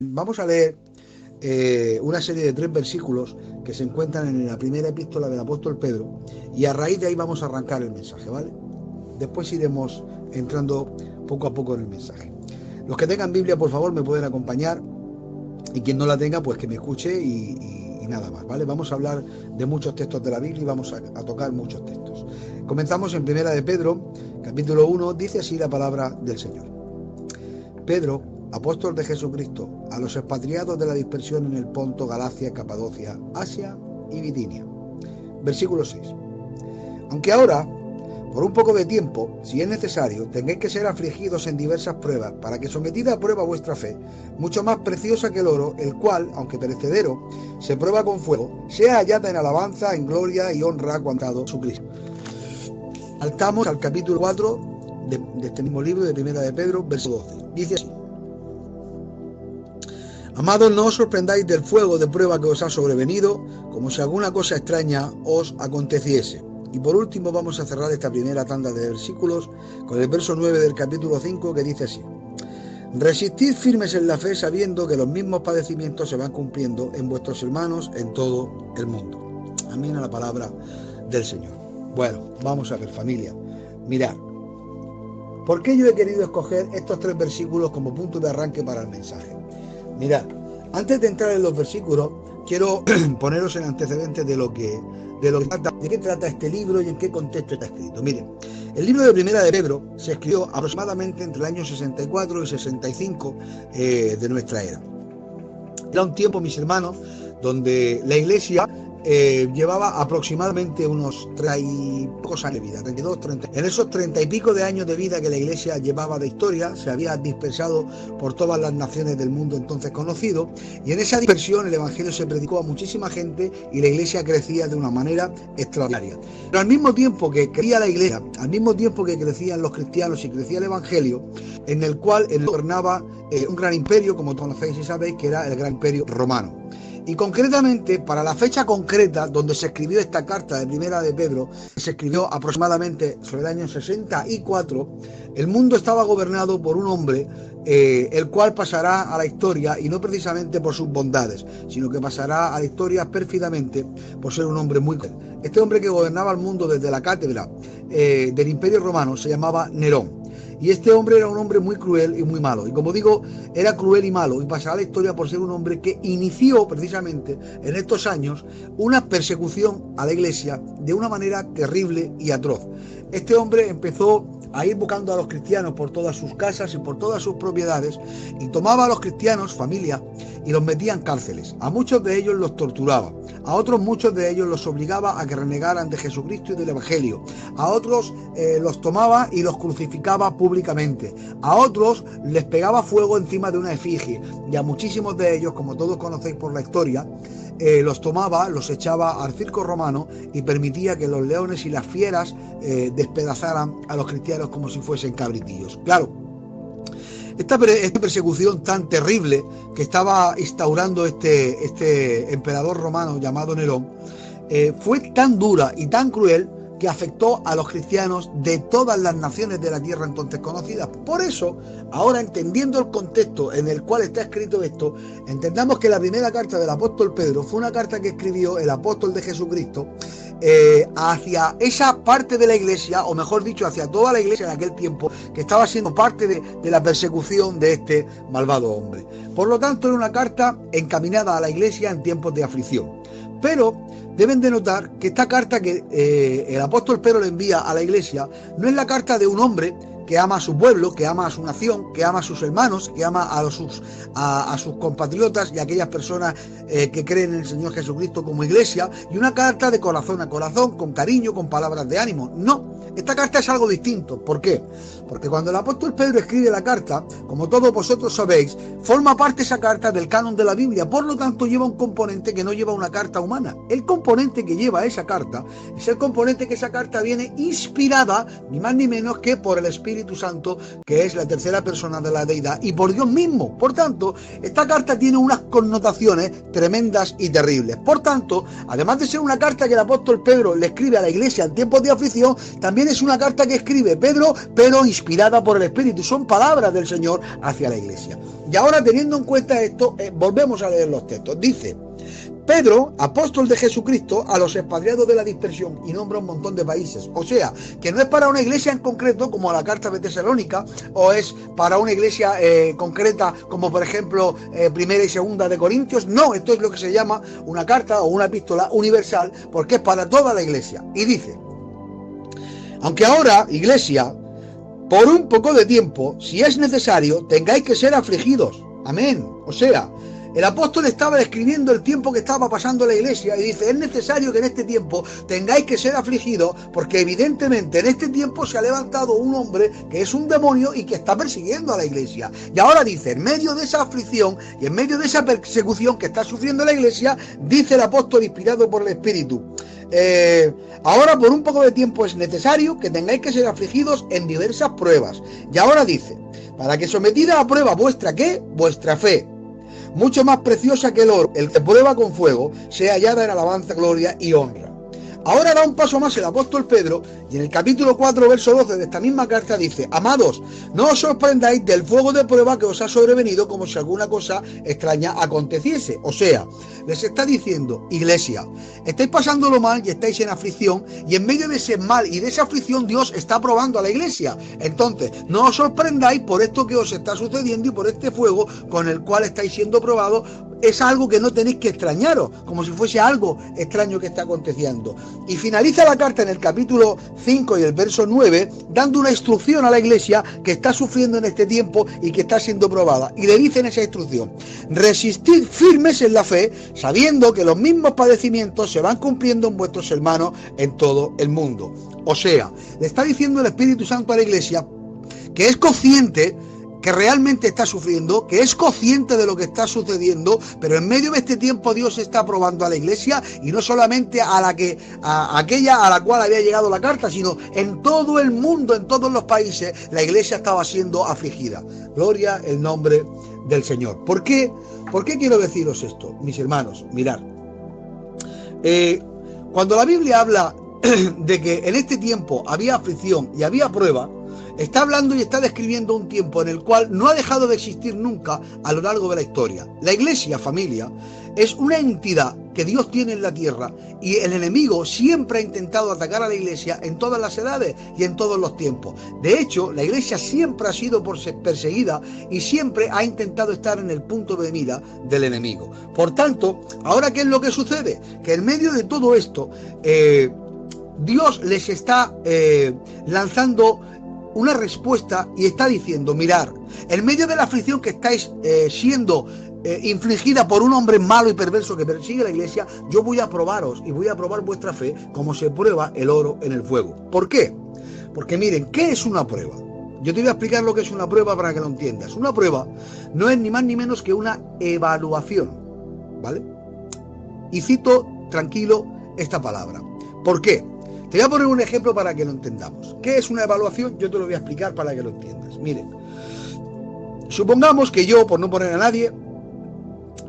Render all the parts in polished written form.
Vamos a leer una serie de 3 versículos que se encuentran en la primera epístola del apóstol Pedro, y a raíz de ahí vamos a arrancar el mensaje, ¿vale? Después iremos entrando poco a poco en el mensaje. Los que tengan Biblia, por favor, me pueden acompañar, y quien no la tenga, pues que me escuche y nada más, ¿vale? Vamos a hablar de muchos textos de la Biblia y vamos a tocar muchos textos. Comenzamos en primera de Pedro, capítulo 1, dice así la palabra del Señor. Pedro, apóstol de Jesucristo, a los expatriados de la dispersión en el Ponto, Galacia, Capadocia, Asia y Bitinia. Versículo 6. Aunque ahora, por un poco de tiempo, si es necesario, tengáis que ser afligidos en diversas pruebas, para que sometida a prueba vuestra fe, mucho más preciosa que el oro, el cual, aunque perecedero, se prueba con fuego, sea hallada en alabanza, en gloria y honra cuando a Jesucristo. Saltamos al capítulo 4 de este mismo libro de primera de Pedro, verso 12. Dice así: Amados, no os sorprendáis del fuego de prueba que os ha sobrevenido, como si alguna cosa extraña os aconteciese. Y por último vamos a cerrar esta primera tanda de versículos con el verso 9 del capítulo 5, que dice así: Resistid firmes en la fe, sabiendo que los mismos padecimientos se van cumpliendo en vuestros hermanos en todo el mundo. Amén a la palabra del Señor. Bueno, vamos a ver, familia. Mirad, ¿por qué yo he querido escoger estos 3 versículos como punto de arranque para el mensaje? Mirad, antes de entrar en los versículos, quiero poneros en antecedentes de qué trata este libro y en qué contexto está escrito. Miren, el libro de Primera de Pedro se escribió aproximadamente entre el año 64 y 65 de nuestra era. Era un tiempo, mis hermanos, donde la iglesia llevaba aproximadamente unos 30 y pocos años de vida, 32, 30. En esos 30 y pico de años de vida que la iglesia llevaba de historia, se había dispersado por todas las naciones del mundo entonces conocido, y en esa dispersión el evangelio se predicó a muchísima gente y la iglesia crecía de una manera extraordinaria. Pero al mismo tiempo que crecía la iglesia, al mismo tiempo que crecían los cristianos y crecía el evangelio, en el cual gobernaba un gran imperio, como conocéis y sabéis, que era el gran imperio romano. Y concretamente, para la fecha concreta donde se escribió esta carta de Primera de Pedro, se escribió aproximadamente sobre el año 64, el mundo estaba gobernado por un hombre, el cual pasará a la historia, y no precisamente por sus bondades, sino que pasará a la historia pérfidamente por ser un hombre muy cruel. Este hombre que gobernaba el mundo desde la cátedra del Imperio Romano se llamaba Nerón. Y este hombre era un hombre muy cruel y muy malo. Y como digo, era cruel y malo, y pasará a la historia por ser un hombre que inició precisamente en estos años una persecución a la iglesia de una manera terrible y atroz. Este hombre empezó a ir buscando a los cristianos por todas sus casas y por todas sus propiedades, y tomaba a los cristianos, familia, y los metía en cárceles. A muchos de ellos los torturaba, a otros muchos de ellos los obligaba a que renegaran de Jesucristo y del Evangelio, a otros los tomaba y los crucificaba públicamente, a otros les pegaba fuego encima de una efigie, y a muchísimos de ellos, como todos conocéis por la historia, los tomaba, los echaba al circo romano y permitía que los leones y las fieras despedazaran a los cristianos como si fuesen cabritillos. Claro, esta persecución tan terrible que estaba instaurando este emperador romano llamado Nerón fue tan dura y tan cruel que afectó a los cristianos de todas las naciones de la tierra entonces conocidas. Por eso, ahora, entendiendo el contexto en el cual está escrito esto, entendamos que la primera carta del apóstol Pedro fue una carta que escribió el apóstol de Jesucristo hacia esa parte de la iglesia, o mejor dicho, hacia toda la iglesia en aquel tiempo, que estaba siendo parte de la persecución de este malvado hombre. Por lo tanto, era una carta encaminada a la iglesia en tiempos de aflicción. Pero deben de notar que esta carta que el apóstol Pedro le envía a la iglesia no es la carta de un hombre que ama a su pueblo, que ama a su nación, que ama a sus hermanos, que ama a sus compatriotas y a aquellas personas que creen en el Señor Jesucristo como iglesia, y una carta de corazón a corazón, con cariño, con palabras de ánimo. No, esta carta es algo distinto. ¿Por qué? Porque cuando el apóstol Pedro escribe la carta, como todos vosotros sabéis, forma parte esa carta del canon de la Biblia, por lo tanto lleva un componente que no lleva una carta humana. El componente que lleva esa carta es el componente que esa carta viene inspirada, ni más ni menos que por el Espíritu Santo, que es la tercera persona de la deidad, y por Dios mismo. Por tanto, esta carta tiene unas connotaciones tremendas y terribles. Por tanto, además de ser una carta que el apóstol Pedro le escribe a la iglesia en tiempos de aflicción, también también es una carta que escribe Pedro, pero inspirada por el Espíritu. Son palabras del Señor hacia la iglesia. Y ahora, teniendo en cuenta esto, volvemos a leer los textos. Dice: Pedro, apóstol de Jesucristo, a los expatriados de la dispersión, y nombra un montón de países. O sea, que no es para una iglesia en concreto, como la carta de Tesalónica, o es para una iglesia concreta, como por ejemplo primera y segunda de Corintios. No, esto es lo que se llama una carta o una epístola universal, porque es para toda la iglesia. Y dice: aunque ahora, iglesia, por un poco de tiempo, si es necesario, tengáis que ser afligidos. Amén. O sea, el apóstol estaba describiendo el tiempo que estaba pasando la iglesia y dice: es necesario que en este tiempo tengáis que ser afligidos, porque evidentemente en este tiempo se ha levantado un hombre que es un demonio y que está persiguiendo a la iglesia. Y ahora dice, en medio de esa aflicción y en medio de esa persecución que está sufriendo la iglesia, dice el apóstol inspirado por el Espíritu: ahora por un poco de tiempo es necesario que tengáis que ser afligidos en diversas pruebas. Y ahora dice: para que sometida a prueba vuestra, ¿qué? Vuestra fe, mucho más preciosa que el oro, el que prueba con fuego, sea hallada en alabanza, gloria y honra. Ahora da un paso más el apóstol Pedro, y en el capítulo 4, verso 12 de esta misma carta dice: amados, no os sorprendáis del fuego de prueba que os ha sobrevenido, como si alguna cosa extraña aconteciese. O sea, les está diciendo: iglesia, estáis pasándolo mal y estáis en aflicción, y en medio de ese mal y de esa aflicción Dios está probando a la iglesia. Entonces, no os sorprendáis por esto que os está sucediendo y por este fuego con el cual estáis siendo probados. Es algo que no tenéis que extrañaros, como si fuese algo extraño que está aconteciendo. Y finaliza la carta en el capítulo 5 y el verso 9, dando una instrucción a la iglesia que está sufriendo en este tiempo y que está siendo probada. Y le dice en esa instrucción: resistid firmes en la fe, sabiendo que los mismos padecimientos se van cumpliendo en vuestros hermanos en todo el mundo. O sea, le está diciendo el Espíritu Santo a la iglesia que es consciente que realmente está sufriendo, que es consciente de lo que está sucediendo, pero en medio de este tiempo Dios está probando a la iglesia, y no solamente a aquella a la cual había llegado la carta, sino en todo el mundo, en todos los países, la iglesia estaba siendo afligida. Gloria el nombre del Señor. ¿Por qué? ¿Por qué quiero deciros esto, mis hermanos? Mirad, cuando la Biblia habla de que en este tiempo había aflicción y había prueba, está hablando y está describiendo un tiempo en el cual no ha dejado de existir nunca a lo largo de la historia. La iglesia, familia, es una entidad que Dios tiene en la tierra, y el enemigo siempre ha intentado atacar a la iglesia en todas las edades y en todos los tiempos. De hecho, la iglesia siempre ha sido perseguida y siempre ha intentado estar en el punto de mira del enemigo. Por tanto, ¿ahora qué es lo que sucede? Que en medio de todo esto, Dios les está lanzando una respuesta y está diciendo: mirar, en medio de la aflicción que estáis siendo infligida por un hombre malo y perverso que persigue a la iglesia, yo voy a probaros y voy a probar vuestra fe como se prueba el oro en el fuego. ¿Por qué? Porque miren, ¿qué es una prueba? Yo te voy a explicar lo que es una prueba para que lo entiendas. Una prueba no es ni más ni menos que una evaluación, ¿vale? Y cito tranquilo esta palabra. ¿Por qué? Te voy a poner un ejemplo para que lo entendamos. ¿Qué es una evaluación? Yo te lo voy a explicar para que lo entiendas. Miren, supongamos que yo, por no poner a nadie,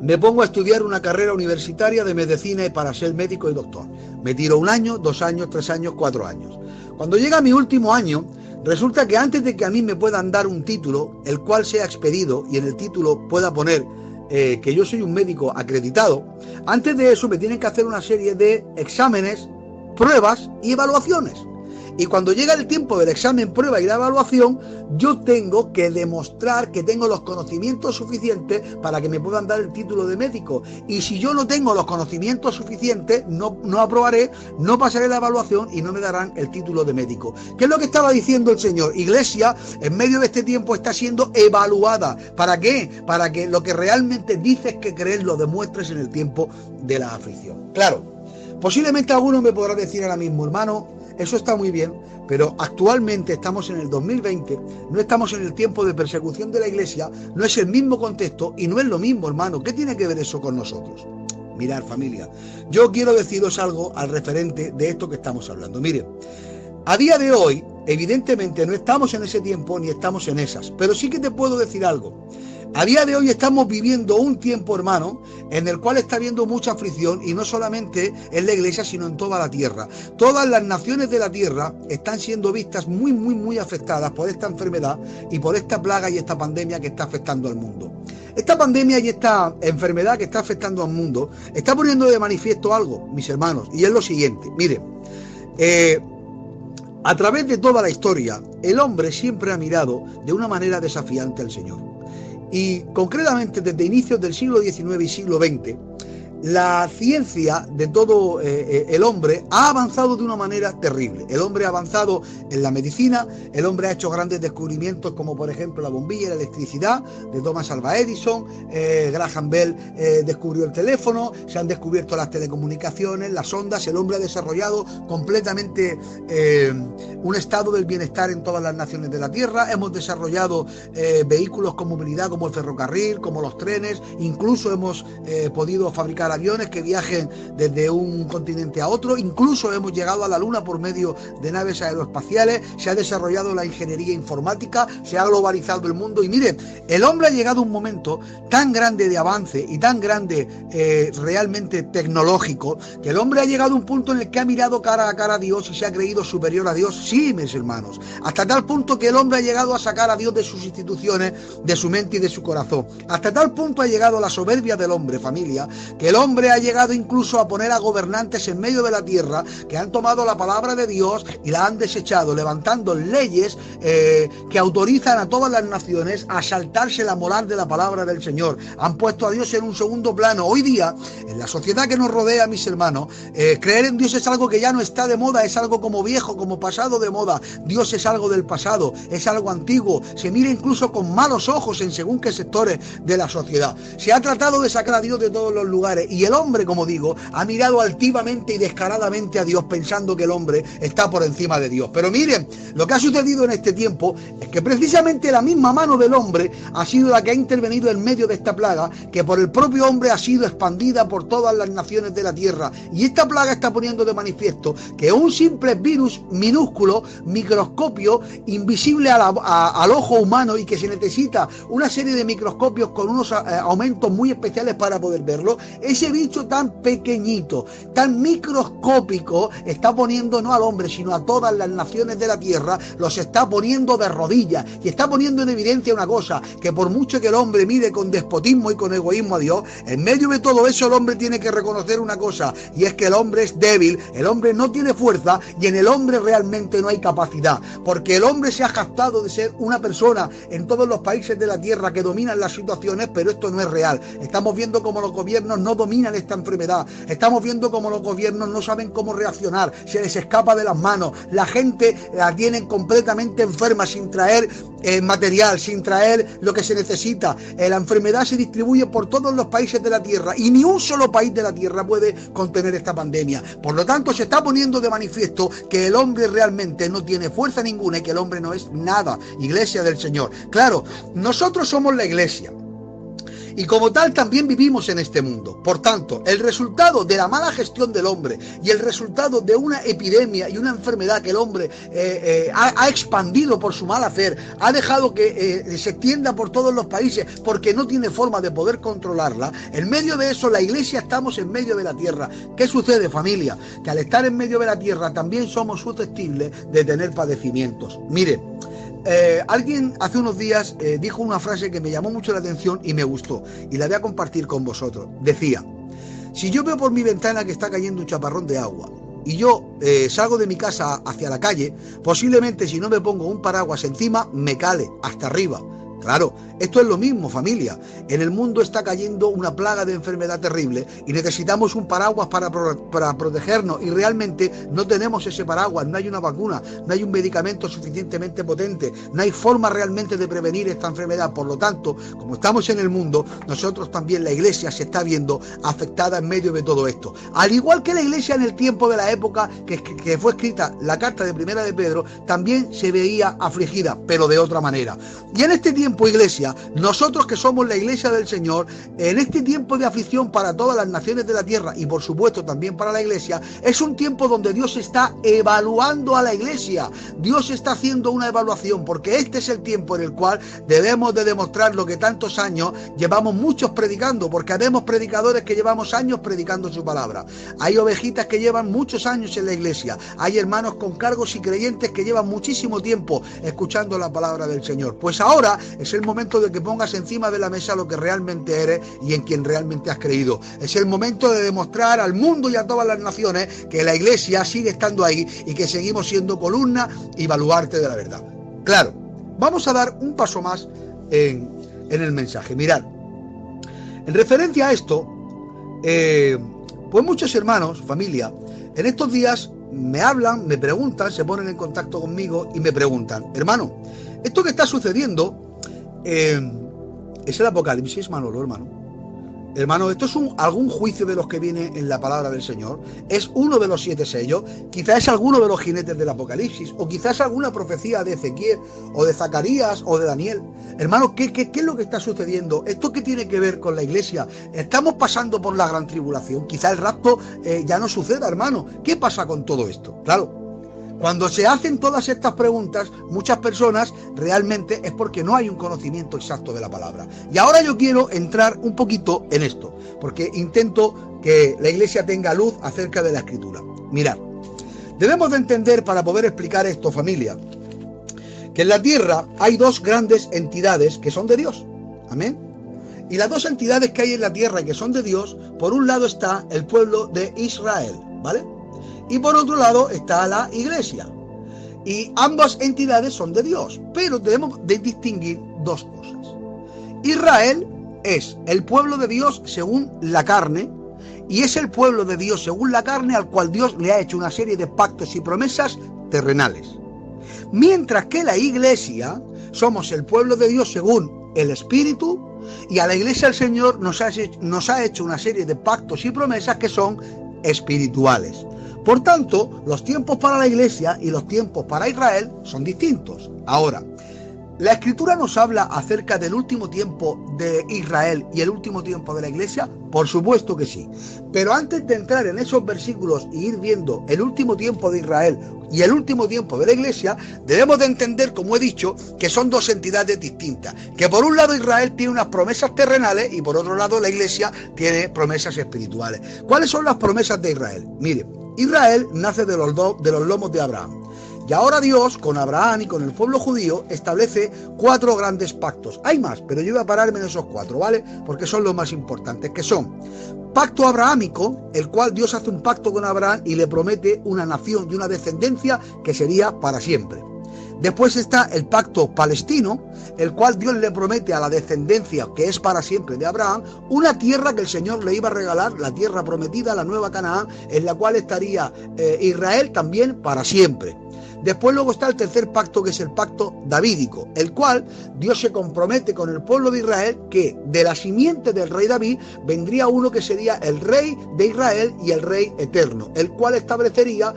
me pongo a estudiar una carrera universitaria de medicina para ser médico y doctor. Me tiro 1 año, 2 años, 3 años, 4 años. Cuando llega mi último año, resulta que antes de que a mí me puedan dar un título, el cual sea expedido y en el título pueda poner que yo soy un médico acreditado, antes de eso me tienen que hacer una serie de exámenes, pruebas y evaluaciones. Y cuando llega el tiempo del examen, prueba y la evaluación, yo tengo que demostrar que tengo los conocimientos suficientes para que me puedan dar el título de médico. Y si yo no tengo los conocimientos suficientes, no aprobaré, no pasaré la evaluación y no me darán el título de médico. ¿Qué es lo que estaba diciendo el Señor? Iglesia, en medio de este tiempo está siendo evaluada. ¿Para qué? Para que lo que realmente dices que crees lo demuestres en el tiempo de la aflicción. Claro, posiblemente alguno me podrá decir ahora mismo: hermano, eso está muy bien, pero actualmente estamos en el 2020, no estamos en el tiempo de persecución de la iglesia, no es el mismo contexto y no es lo mismo, hermano. ¿Qué tiene que ver eso con nosotros? Mirad, familia, yo quiero deciros algo al referente de esto que estamos hablando. Miren, a día de hoy, evidentemente no estamos en ese tiempo ni estamos en esas, pero sí que te puedo decir algo. A día de hoy estamos viviendo un tiempo, hermano, en el cual está habiendo mucha aflicción, y no solamente en la iglesia, sino en toda la tierra. Todas las naciones de la tierra están siendo vistas muy afectadas por esta enfermedad y por esta plaga y esta pandemia que está afectando al mundo. Esta pandemia y esta enfermedad que está afectando al mundo está poniendo de manifiesto algo, mis hermanos, y es lo siguiente. Miren, a través de toda la historia, el hombre siempre ha mirado de una manera desafiante al Señor. Y concretamente desde inicios del siglo XIX y siglo XX, la ciencia de todo el hombre ha avanzado de una manera terrible. El hombre ha avanzado en la medicina, el hombre ha hecho grandes descubrimientos como por ejemplo la bombilla y la electricidad de Thomas Alva Edison, Graham Bell descubrió el teléfono, se han descubierto las telecomunicaciones, las ondas. El hombre ha desarrollado completamente un estado del bienestar en todas las naciones de la Tierra. Hemos desarrollado vehículos con movilidad como el ferrocarril, como los trenes, incluso hemos podido fabricar aviones que viajen desde un continente a otro, incluso hemos llegado a la Luna por medio de naves aeroespaciales, se ha desarrollado la ingeniería informática, se ha globalizado el mundo. Y miren, el hombre ha llegado a un momento tan grande de avance y tan grande realmente tecnológico, que el hombre ha llegado a un punto en el que ha mirado cara a cara a Dios y se ha creído superior a Dios. Sí, mis hermanos, hasta tal punto que el hombre ha llegado a sacar a Dios de sus instituciones, de su mente y de su corazón. Hasta tal punto ha llegado la soberbia del hombre, familia, que el hombre ha llegado incluso a poner a gobernantes en medio de la tierra que han tomado la palabra de Dios y la han desechado, levantando leyes que autorizan a todas las naciones a saltarse la moral de la palabra del Señor. Han puesto a Dios en un segundo plano. Hoy día, en la sociedad que nos rodea, mis hermanos, creer en Dios es algo que ya no está de moda, es algo como viejo, como pasado de moda. Dios es algo del pasado, es algo antiguo, se mira incluso con malos ojos en según qué sectores de la sociedad. Se ha tratado de sacar a Dios de todos los lugares, y el hombre, como digo, ha mirado altivamente y descaradamente a Dios, pensando que el hombre está por encima de Dios. Pero miren, lo que ha sucedido en este tiempo es que precisamente la misma mano del hombre ha sido la que ha intervenido en medio de esta plaga, que por el propio hombre ha sido expandida por todas las naciones de la tierra. Y esta plaga está poniendo de manifiesto que un simple virus minúsculo, microscopio, invisible al ojo humano, y que se necesita una serie de microscopios con unos aumentos muy especiales para poder verlo, ese bicho tan pequeñito, tan microscópico, está poniendo no al hombre, sino a todas las naciones de la tierra, los está poniendo de rodillas, y está poniendo en evidencia una cosa, que por mucho que el hombre mire con despotismo y con egoísmo a Dios, en medio de todo eso el hombre tiene que reconocer una cosa, y es que el hombre es débil, el hombre no tiene fuerza, y en el hombre realmente no hay capacidad, porque el hombre se ha jactado de ser una persona en todos los países de la tierra que dominan las situaciones, pero esto no es real. Estamos viendo cómo los gobiernos no dominan esta enfermedad, estamos viendo cómo los gobiernos no saben cómo reaccionar, se les escapa de las manos, la gente la tienen completamente enferma, sin traer material, sin traer lo que se necesita. La enfermedad se distribuye por todos los países de la tierra, y ni un solo país de la tierra puede contener esta pandemia. Por lo tanto, se está poniendo de manifiesto que el hombre realmente no tiene fuerza ninguna, y que el hombre no es nada. Iglesia del Señor, claro, nosotros somos la iglesia, y como tal también vivimos en este mundo. Por tanto, el resultado de la mala gestión del hombre y el resultado de una epidemia y una enfermedad que el hombre ha expandido por su mal hacer, ha dejado que se extienda por todos los países porque no tiene forma de poder controlarla. En medio de eso, la iglesia estamos en medio de la tierra. ¿Qué sucede, familia? Que al estar en medio de la tierra también somos susceptibles de tener padecimientos. Miren, alguien hace unos días dijo una frase que me llamó mucho la atención y me gustó, y la voy a compartir con vosotros. Decía: si yo veo por mi ventana que está cayendo un chaparrón de agua y yo salgo de mi casa hacia la calle, posiblemente, si no me pongo un paraguas encima, me cale hasta arriba. Claro, esto es lo mismo, familia. En el mundo está cayendo una plaga de enfermedad terrible y necesitamos un paraguas para protegernos, y realmente no tenemos ese paraguas. No hay una vacuna, no hay un medicamento suficientemente potente, no hay forma realmente de prevenir esta enfermedad. Por lo tanto, como estamos en el mundo, nosotros también, la iglesia, se está viendo afectada en medio de todo esto. Al igual que la iglesia en el tiempo de la época que fue escrita la carta de Primera de Pedro, también se veía afligida, pero de otra manera. Y en este tiempo tiempo, iglesia, nosotros que somos la iglesia del Señor, en este tiempo de aflicción para todas las naciones de la tierra y por supuesto también para la iglesia, es un tiempo donde Dios está evaluando a la iglesia. Dios está haciendo una evaluación, porque este es el tiempo en el cual debemos de demostrar lo que tantos años llevamos muchos predicando, porque habemos predicadores que llevamos años predicando su palabra. Hay ovejitas que llevan muchos años en la iglesia. Hay hermanos con cargos y creyentes que llevan muchísimo tiempo escuchando la palabra del Señor. Pues ahora es el momento de que pongas encima de la mesa lo que realmente eres y en quien realmente has creído. Es el momento de demostrar al mundo y a todas las naciones que la iglesia sigue estando ahí y que seguimos siendo columna y baluarte de la verdad. Claro, vamos a dar un paso más en el mensaje. Mirad, en referencia a esto, pues muchos hermanos, familia, en estos días me hablan, me preguntan, se ponen en contacto conmigo y me preguntan: hermano, esto que está sucediendo es el Apocalipsis, Manolo, hermano. Hermano, esto es algún juicio de los que viene en la palabra del Señor. Es uno de los 7 sellos. Quizás es alguno de los jinetes del Apocalipsis. O quizás alguna profecía de Ezequiel, o de Zacarías, o de Daniel. Hermano, ¿qué es lo que está sucediendo? ¿Esto qué tiene que ver con la iglesia? ¿Estamos pasando por la gran tribulación? Quizás el rapto ya no suceda, hermano. ¿Qué pasa con todo esto? Claro. Cuando se hacen todas estas preguntas, muchas personas realmente es porque no hay un conocimiento exacto de la palabra. Y ahora yo quiero entrar un poquito en esto, porque intento que la iglesia tenga luz acerca de la escritura. Mirad, debemos de entender, para poder explicar esto, familia, que en la tierra hay dos grandes entidades que son de Dios. Amén. Y las dos entidades que hay en la tierra y que son de Dios, por un lado está el pueblo de Israel, ¿vale? Y por otro lado está la iglesia. Y ambas entidades son de Dios, pero debemos de distinguir dos cosas. Israel es el pueblo de Dios según la carne, y es el pueblo de Dios según la carne al cual Dios le ha hecho una serie de pactos y promesas terrenales. Mientras que la iglesia somos el pueblo de Dios según el Espíritu, y a la iglesia del Señor nos ha hecho una serie de pactos y promesas que son espirituales. Por tanto, los tiempos para la iglesia y los tiempos para Israel son distintos. Ahora, ¿la escritura nos habla acerca del último tiempo de Israel y el último tiempo de la iglesia? Por supuesto que sí. Pero antes de entrar en esos versículos y ir viendo el último tiempo de Israel y el último tiempo de la iglesia, debemos de entender, como he dicho, que son dos entidades distintas. Que por un lado Israel tiene unas promesas terrenales y por otro lado la iglesia tiene promesas espirituales. ¿Cuáles son las promesas de Israel? Miren, Israel nace de los lomos de Abraham. Y ahora Dios, con Abraham y con el pueblo judío, establece 4 grandes pactos. Hay más, pero yo voy a pararme en esos 4, ¿vale? Porque son los más importantes, que son pacto abrahámico, el cual Dios hace un pacto con Abraham y le promete una nación y una descendencia que sería para siempre. Después está el pacto palestino, el cual Dios le promete a la descendencia, que es para siempre de Abraham, una tierra que el Señor le iba a regalar, la tierra prometida, la nueva Canaán, en la cual estaría Israel también para siempre. Después luego está el tercer pacto, que es el pacto davídico, el cual Dios se compromete con el pueblo de Israel que de la simiente del rey David vendría uno que sería el rey de Israel y el rey eterno, el cual establecería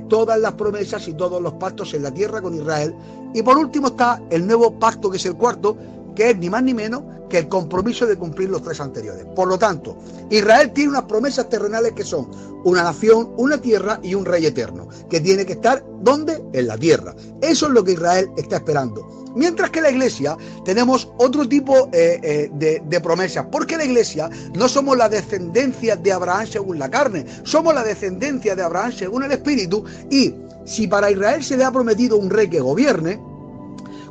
todas las promesas y todos los pactos en la tierra con Israel. Y por último está el nuevo pacto, que es el cuarto, que es ni más ni menos que el compromiso de cumplir los 3 anteriores. Por lo tanto, Israel tiene unas promesas terrenales que son una nación, una tierra y un rey eterno, que tiene que estar, ¿dónde? En la tierra. Eso es lo que Israel está esperando. Mientras que la iglesia tenemos otro tipo de promesas, porque la iglesia no somos la descendencia de Abraham según la carne, somos la descendencia de Abraham según el Espíritu. Y si para Israel se le ha prometido un rey que gobierne,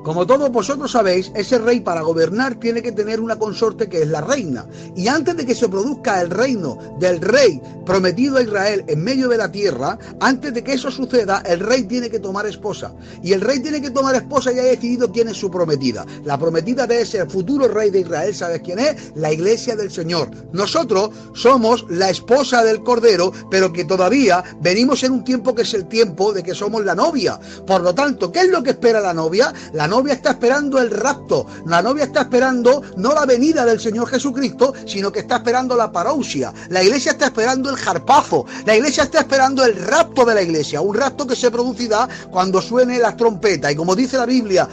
como todos vosotros sabéis, ese rey para gobernar tiene que tener una consorte que es la reina. Y antes de que se produzca el reino del rey prometido a Israel en medio de la tierra, antes de que eso suceda, el rey tiene que tomar esposa. Y el rey tiene que tomar esposa y ha decidido quién es su prometida. La prometida de ese futuro rey de Israel, ¿sabes quién es? La iglesia del Señor. Nosotros somos la esposa del Cordero, pero que todavía venimos en un tiempo que es el tiempo de que somos la novia. Por lo tanto, ¿qué es lo que espera la novia? La novia novia está esperando el rapto. La novia está esperando no la venida del Señor Jesucristo, sino que está esperando la parousia. La iglesia está esperando el jarpazo. La iglesia está esperando el rapto de la iglesia. Un rapto que se producirá cuando suenen las trompetas. Y como dice la Biblia,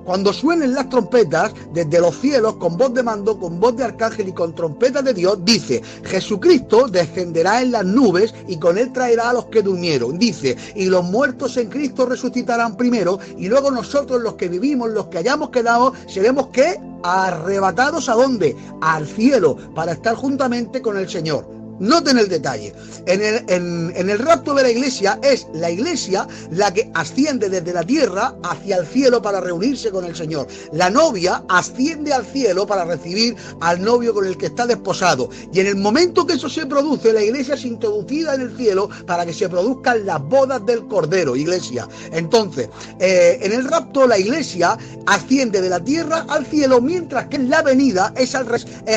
cuando suenen las trompetas desde los cielos, con voz de mando, con voz de arcángel y con trompetas de Dios, dice: Jesucristo descenderá en las nubes y con él traerá a los que durmieron. Dice: y los muertos en Cristo resucitarán primero, y luego nosotros, los que vivimos, los que hayamos quedado, seremos ¿qué? Arrebatados ¿a dónde? Al cielo, para estar juntamente con el Señor. Noten el detalle. En el rapto de la iglesia, es la iglesia la que asciende desde la tierra hacia el cielo para reunirse con el Señor. La novia asciende al cielo para recibir al novio con el que está desposado. Y en el momento que eso se produce, la iglesia es introducida en el cielo para que se produzcan las bodas del Cordero, iglesia. Entonces, en el rapto la iglesia asciende de la tierra al cielo, mientras que en la venida es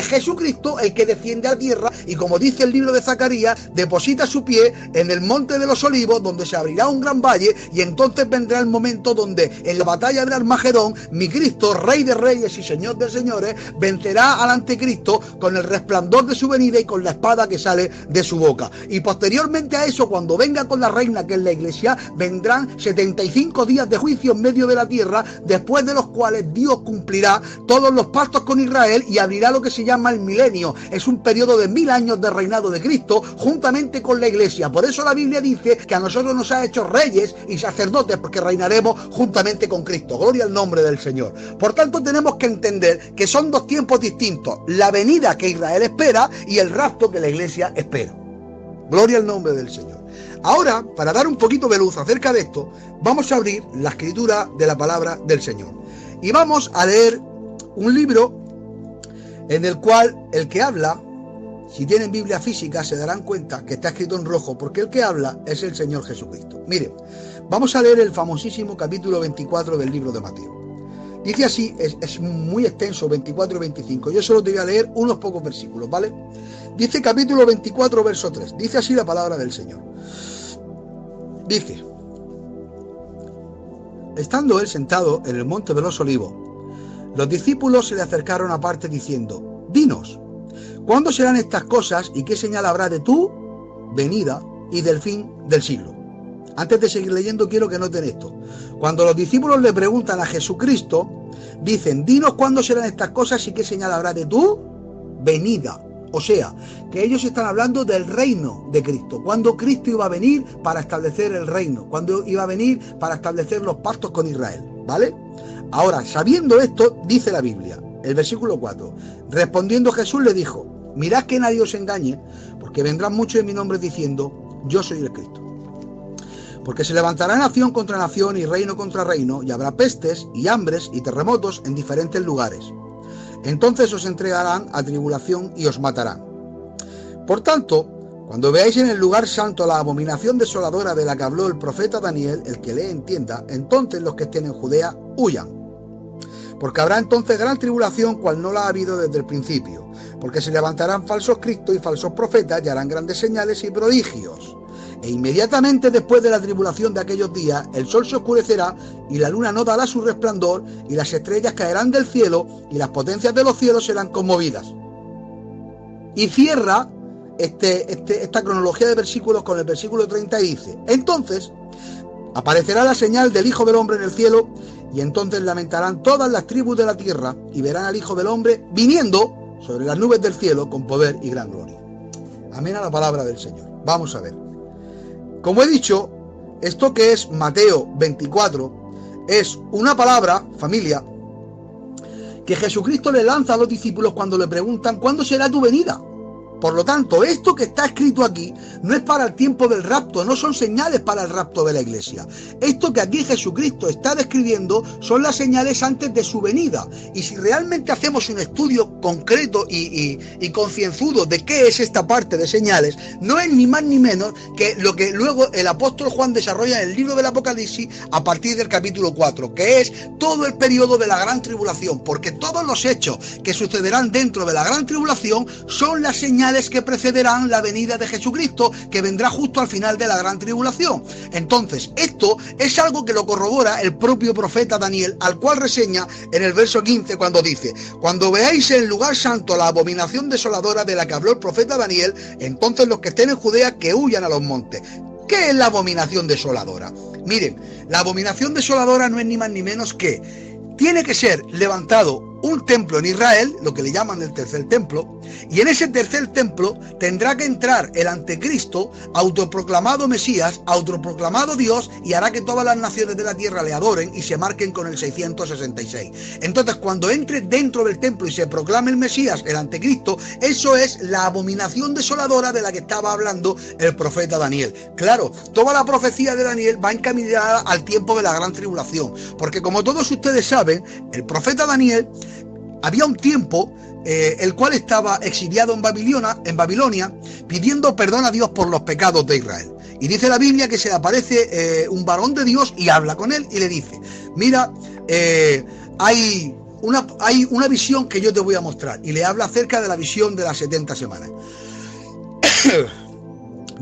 Jesucristo el que desciende a tierra, y como dice el libro de Zacarías, deposita su pie en el monte de los olivos, donde se abrirá un gran valle, y entonces vendrá el momento donde en la batalla de Armagedón mi Cristo, Rey de Reyes y Señor de Señores, vencerá al anticristo con el resplandor de su venida y con la espada que sale de su boca. Y posteriormente a eso, cuando venga con la reina, que es la iglesia, vendrán 75 días de juicio en medio de la tierra, después de los cuales Dios cumplirá todos los pactos con Israel y abrirá lo que se llama el milenio. Es un periodo de 1000 años de reinado de Cristo juntamente con la iglesia. Por eso la Biblia dice que a nosotros nos ha hecho reyes y sacerdotes, porque reinaremos juntamente con Cristo. Gloria al nombre del Señor. Por tanto, tenemos que entender que son dos tiempos distintos: la venida que Israel espera y el rapto que la iglesia espera. Gloria al nombre del Señor. Ahora, para dar un poquito de luz acerca de esto, vamos a abrir la escritura de la palabra del Señor y vamos a leer un libro en el cual el que habla, si tienen Biblia física, se darán cuenta que está escrito en rojo, porque el que habla es el Señor Jesucristo. Miren, vamos a leer el famosísimo capítulo 24 del libro de Mateo. Dice así, es muy extenso, 24 y 25. Yo solo te voy a leer unos pocos versículos, ¿vale? Dice capítulo 24, verso 3. Dice así la palabra del Señor. Dice: estando él sentado en el monte de los olivos, los discípulos se le acercaron aparte diciendo: dinos, ¿cuándo serán estas cosas y qué señal habrá de tu venida y del fin del siglo? Antes de seguir leyendo, quiero que noten esto. Cuando los discípulos le preguntan a Jesucristo, dicen: dinos cuándo serán estas cosas y qué señal habrá de tu venida. O sea, que ellos están hablando del reino de Cristo, cuando Cristo iba a venir para establecer el reino, cuando iba a venir para establecer los pactos con Israel, ¿vale? Ahora, sabiendo esto, dice la Biblia, el versículo 4, respondiendo Jesús le dijo: mirad que nadie os engañe, porque vendrán muchos en mi nombre diciendo: yo soy el Cristo. Porque se levantará nación contra nación y reino contra reino, y habrá pestes y hambres y terremotos en diferentes lugares. Entonces os entregarán a tribulación y os matarán. Por tanto, cuando veáis en el lugar santo la abominación desoladora de la que habló el profeta Daniel, el que lee entienda, entonces los que estén en Judea huyan. Porque habrá entonces gran tribulación, cual no la ha habido desde el principio. Porque se levantarán falsos cristos y falsos profetas y harán grandes señales y prodigios. E inmediatamente después de la tribulación de aquellos días, el sol se oscurecerá y la luna no dará su resplandor y las estrellas caerán del cielo y las potencias de los cielos serán conmovidas. Y cierra esta cronología de versículos con el versículo 30 y dice: entonces aparecerá la señal del Hijo del Hombre en el cielo y entonces lamentarán todas las tribus de la tierra y verán al Hijo del Hombre viniendo sobre las nubes del cielo con poder y gran gloria. Amén a la palabra del Señor. Vamos a ver. Como he dicho, esto que es Mateo 24 es una palabra, familia, que Jesucristo le lanza a los discípulos cuando le preguntan: ¿cuándo será tu venida? Por lo tanto, esto que está escrito aquí no es para el tiempo del rapto, no son señales para el rapto de la iglesia. Esto que aquí Jesucristo está describiendo son las señales antes de su venida. Y si realmente hacemos un estudio concreto y concienzudo de qué es esta parte de señales, no es ni más ni menos que lo que luego el apóstol Juan desarrolla en el libro del Apocalipsis a partir del capítulo 4, que es todo el periodo de la gran tribulación, porque todos los hechos que sucederán dentro de la gran tribulación son las señales señales que precederán la venida de Jesucristo, que vendrá justo al final de la gran tribulación. Entonces, esto es algo que lo corrobora el propio profeta Daniel, al cual reseña en el verso 15 cuando dice: cuando veáis en el lugar santo la abominación desoladora de la que habló el profeta Daniel, entonces los que estén en Judea que huyan a los montes. ¿Qué es la abominación desoladora? Miren, la abominación desoladora no es ni más ni menos que tiene que ser levantado un templo en Israel, lo que le llaman el tercer templo, y en ese tercer templo tendrá que entrar el anticristo, autoproclamado Mesías, autoproclamado Dios, y hará que todas las naciones de la tierra le adoren y se marquen con el 666. Entonces, cuando entre dentro del templo y se proclame el Mesías, el anticristo, eso es la abominación desoladora de la que estaba hablando el profeta Daniel. Claro, toda la profecía de Daniel va encaminada al tiempo de la gran tribulación, porque como todos ustedes saben, el profeta Daniel había un tiempo el cual estaba exiliado en Babilonia, pidiendo perdón a Dios por los pecados de Israel. Y dice la Biblia que se le aparece un varón de Dios y habla con él y le dice: mira, hay una visión que yo te voy a mostrar. Y le habla acerca de la visión de las 70 semanas.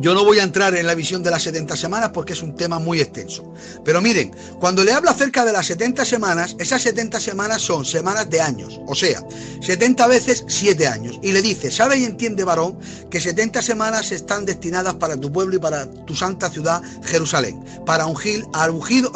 Yo no voy a entrar en la visión de las 70 semanas porque es un tema muy extenso. Pero miren, cuando le habla acerca de las 70 semanas, esas 70 semanas son semanas de años. O sea, 70 veces 7 años. Y le dice: sabe y entiende, varón, que 70 semanas están destinadas para tu pueblo y para tu santa ciudad, Jerusalén. Para ungir al ungido,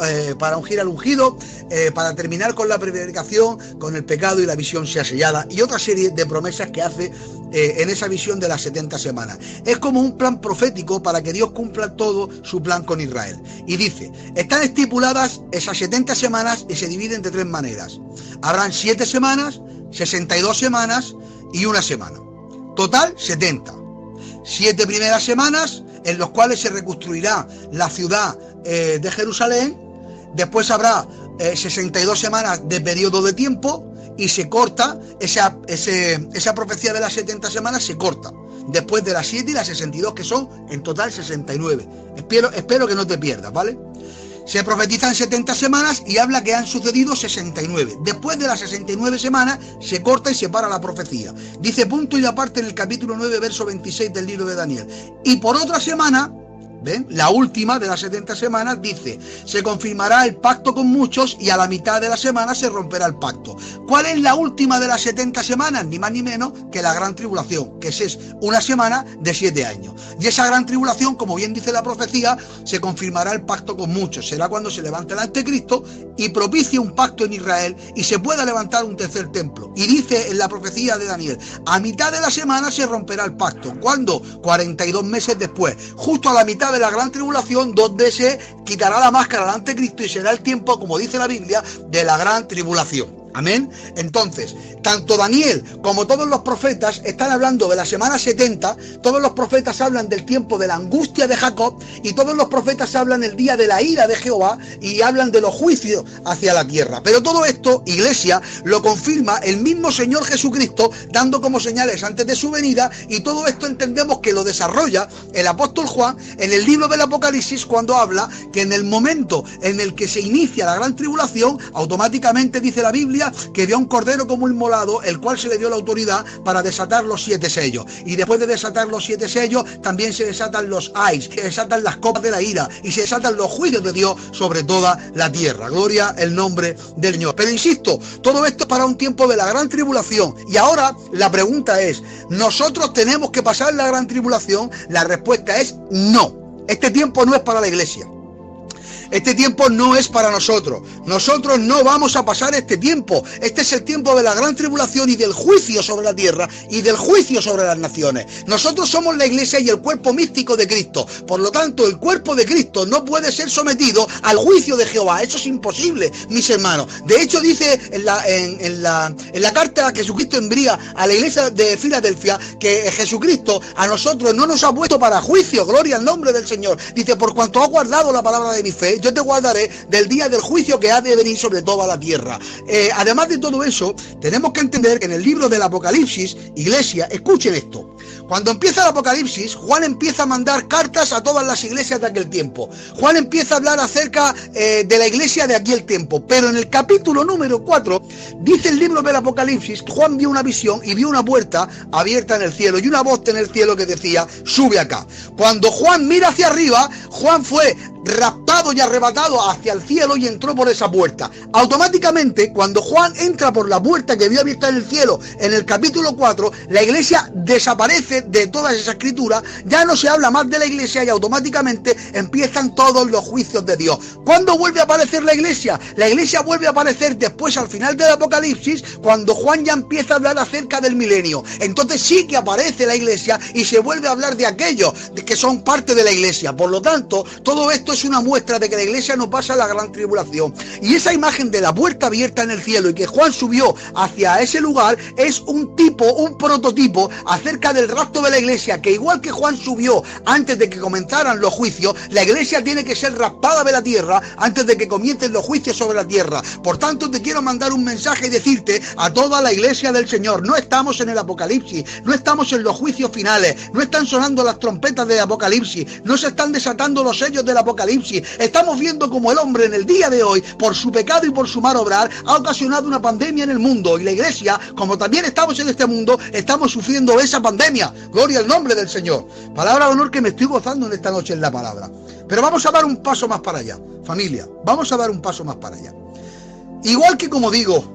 para terminar con la prevaricación, con el pecado y la visión sea sellada. Y otra serie de promesas que hace en esa visión de las 70 semanas. Es como un plan profético para que Dios cumpla todo su plan con Israel. Y dice: están estipuladas esas 70 semanas y se dividen de 3 maneras. Habrán 7 semanas, 62 semanas y 1 semana. Total, 70. 7 primeras semanas en los cuales se reconstruirá la ciudad de Jerusalén. Después habrá 62 semanas de periodo de tiempo y se corta, esa profecía de las 70 semanas se corta. Después de las 7 y las 62, que son en total 69. Espero que no te pierdas, ¿vale? Se profetizan 70 semanas y habla que han sucedido 69. Después de las 69 semanas se corta y se para la profecía. Dice punto y aparte en el capítulo 9, verso 26 del libro de Daniel. Y por otra semana, ¿ven? La última de las 70 semanas dice: se confirmará el pacto con muchos y a la mitad de la semana se romperá el pacto. ¿Cuál es la última de las 70 semanas? Ni más ni menos que la gran tribulación, que es una semana de 7 años. Y esa gran tribulación, como bien dice la profecía, se confirmará el pacto con muchos. Será cuando se levante el anticristo y propicie un pacto en Israel y se pueda levantar un tercer templo. Y dice en la profecía de Daniel: a mitad de la semana se romperá el pacto. ¿Cuándo? 42 meses después. Justo a la mitad de la gran tribulación, donde se quitará la máscara al anticristo y será el tiempo, como dice la Biblia, de la gran tribulación. Amén. Entonces, tanto Daniel como todos los profetas están hablando de la semana 70, todos los profetas hablan del tiempo de la angustia de Jacob y todos los profetas hablan del día de la ira de Jehová y hablan de los juicios hacia la tierra. Pero todo esto, iglesia, lo confirma el mismo Señor Jesucristo, dando como señales antes de su venida, y todo esto entendemos que lo desarrolla el apóstol Juan en el libro del Apocalipsis, cuando habla que en el momento en el que se inicia la gran tribulación, automáticamente dice la Biblia que vio un cordero como inmolado, el cual se le dio la autoridad para desatar los 7 sellos. Y después de desatar los 7 sellos, también se desatan los ais, se desatan las copas de la ira y se desatan los juicios de Dios sobre toda la tierra. Gloria el nombre del Señor. Pero insisto, todo esto es para un tiempo de la gran tribulación. Y ahora la pregunta es: ¿nosotros tenemos que pasar la gran tribulación? La respuesta es no. Este tiempo no es para la iglesia. Este tiempo no es para nosotros. Nosotros no vamos a pasar este tiempo. Este es el tiempo de la gran tribulación y del juicio sobre la tierra y del juicio sobre las naciones. Nosotros somos la iglesia y el cuerpo místico de Cristo. Por lo tanto, el cuerpo de Cristo no puede ser sometido al juicio de Jehová. Eso es imposible, mis hermanos. De hecho, dice en la carta que Jesucristo envía a la iglesia de Filadelfia que Jesucristo a nosotros no nos ha puesto para juicio. Gloria al nombre del Señor. Dice: por cuanto ha guardado la palabra de mi fe, yo te guardaré del día del juicio que ha de venir sobre toda la tierra. Además de todo eso, tenemos que entender que en el libro del Apocalipsis, iglesia, escuchen esto: Cuando empieza el Apocalipsis, Juan empieza a mandar cartas a todas las iglesias de aquel tiempo. Juan empieza a hablar acerca de la iglesia de aquel tiempo. Pero en el capítulo número 4, dice el libro del Apocalipsis, Juan vio una visión y vio una puerta abierta en el cielo y una voz en el cielo que decía, sube acá. Cuando Juan mira hacia arriba, Juan fue raptado y arrebatado hacia el cielo y entró por esa puerta. Automáticamente, cuando Juan entra por la puerta que vio abierta en el cielo, en el capítulo 4, la iglesia desaparece de toda esa escritura, ya no se habla más de la iglesia y automáticamente empiezan todos los juicios de Dios. ¿Cuándo vuelve a aparecer la iglesia? La iglesia vuelve a aparecer después, al final del Apocalipsis, cuando Juan ya empieza a hablar acerca del milenio. Entonces sí que aparece la iglesia y se vuelve a hablar de aquellos que son parte de la iglesia. Por lo tanto, todo esto es una muestra de que la iglesia no pasa la gran tribulación. Y esa imagen de la puerta abierta en el cielo y que Juan subió hacia ese lugar es un tipo, un prototipo acerca del rapto de la iglesia, que igual que Juan subió antes de que comenzaran los juicios, la iglesia tiene que ser raptada de la tierra antes de que comiencen los juicios sobre la tierra. Por tanto, te quiero mandar un mensaje y decirte a toda la iglesia del Señor, no estamos en el Apocalipsis, no estamos en los juicios finales, no están sonando las trompetas del Apocalipsis, no se están desatando los sellos del Apocalipsis. Estamos viendo como el hombre en el día de hoy, por su pecado y por su mal obrar, ha ocasionado una pandemia en el mundo, y la iglesia, como también estamos en este mundo, estamos sufriendo esa pandemia. Gloria al nombre del Señor. Palabra de honor que me estoy gozando en esta noche en la palabra. Pero vamos a dar un paso más para allá, familia, vamos a dar un paso más para allá. Igual que, como digo,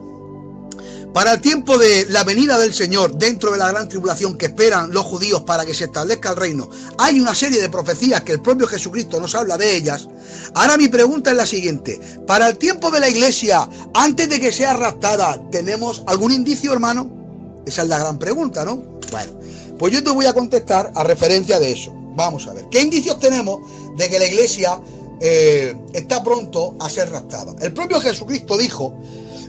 para el tiempo de la venida del Señor, dentro de la gran tribulación que esperan los judíos para que se establezca el reino, hay una serie de profecías que el propio Jesucristo nos habla de ellas. Ahora mi pregunta es la siguiente: para el tiempo de la iglesia, antes de que sea raptada, ¿tenemos algún indicio, hermano? Esa es la gran pregunta, ¿no? Bueno, pues yo te voy a contestar a referencia de eso. Vamos a ver, ¿qué indicios tenemos de que la iglesia está pronto a ser raptada? El propio Jesucristo dijo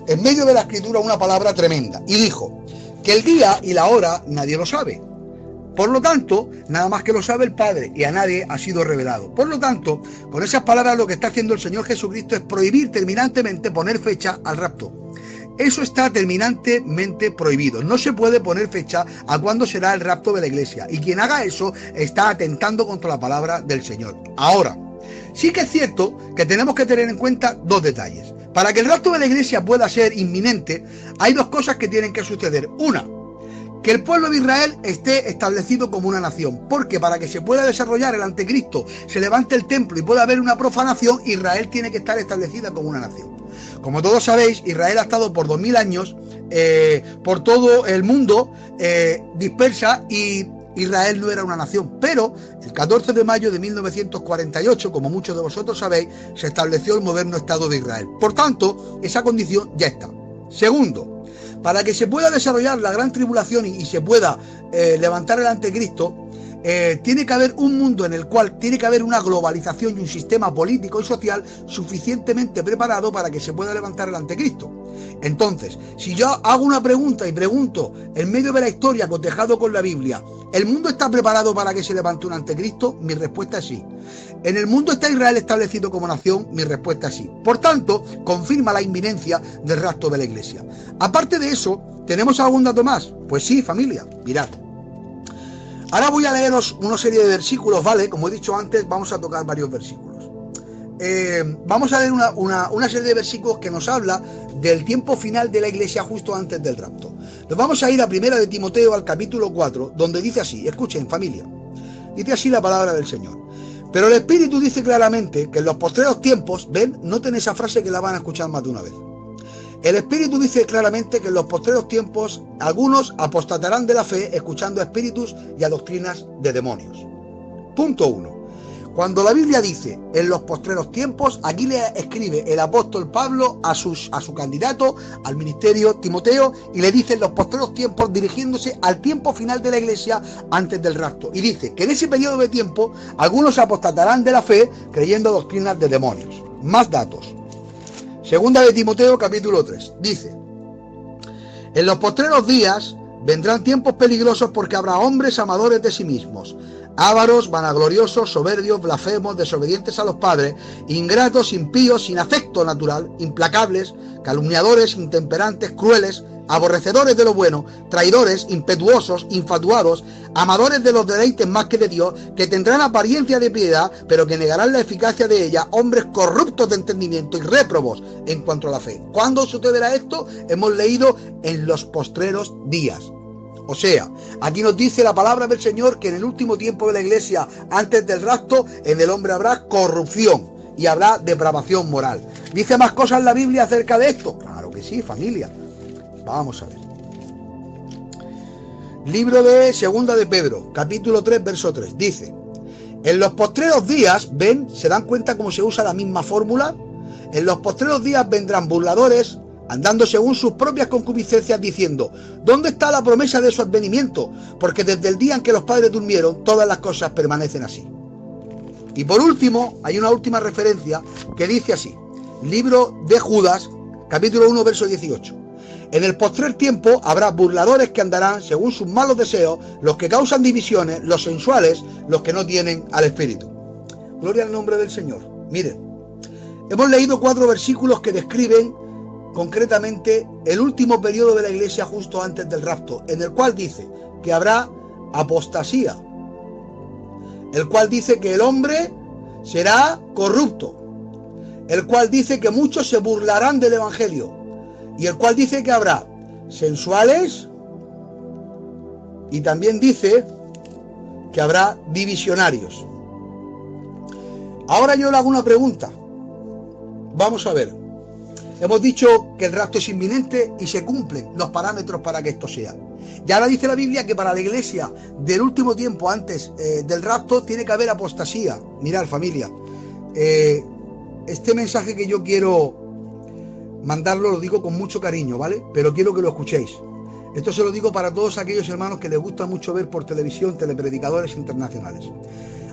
en medio de la escritura una palabra tremenda, y dijo que el día y la hora nadie lo sabe. Por lo tanto, nada más que lo sabe el Padre, y a nadie ha sido revelado. Por lo tanto, con esas palabras lo que está haciendo el Señor Jesucristo es prohibir terminantemente poner fecha al rapto. Eso está terminantemente prohibido. No se puede poner fecha a cuándo será el rapto de la iglesia, y quien haga eso está atentando contra la palabra del Señor. Ahora, sí que es cierto que tenemos que tener en cuenta dos detalles. Para que el rapto de la iglesia pueda ser inminente, hay dos cosas que tienen que suceder. Una, que el pueblo de Israel esté establecido como una nación, porque para que se pueda desarrollar el anticristo, se levante el templo y pueda haber una profanación, Israel tiene que estar establecida como una nación. Como todos sabéis, Israel ha estado por 2000 años por todo el mundo dispersa, y Israel no era una nación, pero el 14 de mayo de 1948, como muchos de vosotros sabéis, se estableció el moderno Estado de Israel. Por tanto, esa condición ya está. Segundo, para que se pueda desarrollar la gran tribulación y se pueda levantar el anticristo, tiene que haber un mundo en el cual tiene que haber una globalización y un sistema político y social suficientemente preparado para que se pueda levantar el anticristo. Entonces, si yo hago una pregunta y pregunto en medio de la historia cotejado con la Biblia, ¿el mundo está preparado para que se levante un anticristo? Mi respuesta es sí. ¿En el mundo está Israel establecido como nación? Mi respuesta es sí. Por tanto, confirma la inminencia del rapto de la iglesia. Aparte de eso, ¿tenemos algún dato más? Pues sí, familia, mirad. Ahora voy a leeros una serie de versículos, ¿vale? Como he dicho antes, vamos a tocar varios versículos. Vamos a leer una serie de versículos que nos habla del tiempo final de la iglesia justo antes del rapto. Nos vamos a ir a 1 de Timoteo, al capítulo 4, donde dice así, escuchen familia, dice así la palabra del Señor. Pero el Espíritu dice claramente que en los postreros tiempos, ven, noten esa frase que la van a escuchar más de una vez. El Espíritu dice claramente que en los postreros tiempos algunos apostatarán de la fe escuchando a espíritus y a doctrinas de demonios. Punto 1. Cuando la Biblia dice en los postreros tiempos, aquí le escribe el apóstol Pablo a su candidato al ministerio Timoteo, y le dice en los postreros tiempos dirigiéndose al tiempo final de la iglesia antes del rapto. Y dice que en ese periodo de tiempo algunos apostatarán de la fe creyendo doctrinas de demonios. Más datos. Segunda de Timoteo, capítulo 3, dice: en los postreros días vendrán tiempos peligrosos porque habrá hombres amadores de sí mismos, ávaros, vanagloriosos, soberbios, blasfemos, desobedientes a los padres, ingratos, impíos, sin afecto natural, implacables, calumniadores, intemperantes, crueles, aborrecedores de lo bueno, traidores, impetuosos, infatuados, amadores de los deleites más que de Dios, que tendrán apariencia de piedad, pero que negarán la eficacia de ella, hombres corruptos de entendimiento y réprobos en cuanto a la fe. ¿Cuándo sucederá esto? Hemos leído en los postreros días. O sea, aquí nos dice la palabra del Señor que en el último tiempo de la iglesia, antes del rapto, en el hombre habrá corrupción y habrá depravación moral. ¿Dice más cosas la Biblia acerca de esto? Claro que sí, familia. Vamos a ver. Libro de Segunda de Pedro, capítulo 3, verso 3. Dice: en los postreros días, ven, se dan cuenta cómo se usa la misma fórmula. En los postreros días vendrán burladores, andando según sus propias concupiscencias, diciendo: ¿dónde está la promesa de su advenimiento? Porque desde el día en que los padres durmieron, todas las cosas permanecen así. Y por último, hay una última referencia que dice así: libro de Judas, capítulo 1, verso 18. En el postrer tiempo habrá burladores que andarán según sus malos deseos, los que causan divisiones, los sensuales, los que no tienen al Espíritu. Gloria al nombre del Señor. Miren, hemos leído 4 versículos que describen concretamente el último periodo de la iglesia justo antes del rapto, en el cual dice que habrá apostasía, el cual dice que el hombre será corrupto, el cual dice que muchos se burlarán del evangelio, y el cual dice que habrá sensuales, y también dice que habrá divisionarios. Ahora yo le hago una pregunta. Vamos a ver. Hemos dicho que el rapto es inminente y se cumplen los parámetros para que esto sea. Y ahora dice la Biblia que para la iglesia del último tiempo antes del rapto tiene que haber apostasía. Mirad, familia, este mensaje que yo quiero mandarlo lo digo con mucho cariño, ¿vale? Pero quiero que lo escuchéis. Esto se lo digo para todos aquellos hermanos que les gusta mucho ver por televisión telepredicadores internacionales.